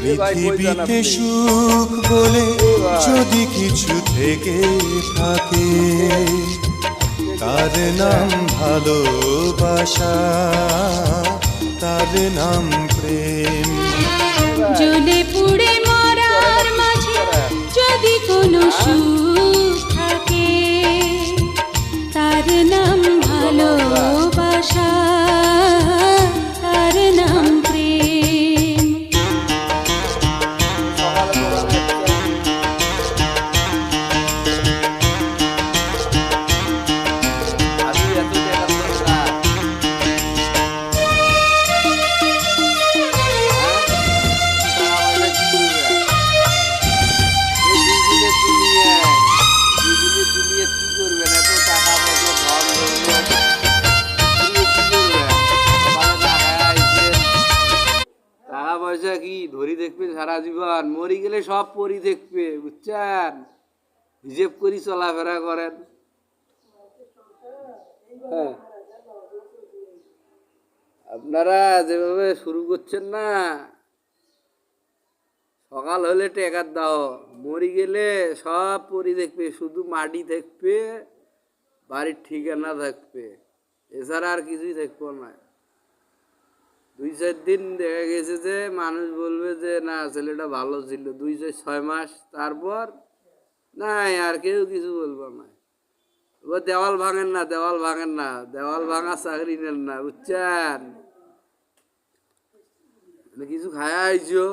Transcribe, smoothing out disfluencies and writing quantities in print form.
পৃথিবীতে সুখ বলে যদি কিছু থেকে থাকে, তার নাম ভালোবাসা, তার নাম প্রেম। জ্বলে পুড়ে মরার মাঝে যদি কোনো সুখ থাকে, তার নাম ভালোবাসা, তার নাম প্রেম। টাকা পয়সা কি ধরি দেখবে সারা জীবন, মরি গেলে সব পরি দেখবে, বুঝছেন? হিসেব করি চলাফেরা করেন। হ্যাঁ, আপনারা যেভাবে শুরু করছেন না, সকাল হলে টেকার দাও, মরি গেলে সব পরি দেখবে, শুধু মাটি থাকবে, বাড়ির ঠিকানা থাকবে, এছাড়া আর কিছুই থাকবো না। 2-4 দিন দেখা গেছে যে মানুষ বলবে যে না ছেলেটা ভালো ছিল, 2-6 মাস, তারপর নাই আর কেউ কিছু বলবো না। এবার দেওয়াল ভাঙেন না, দেওয়াল ভাঙেন না, দেওয়াল ভাঙা চাকরি নেন না, বুঝছেন? কিছু খায়া আইছো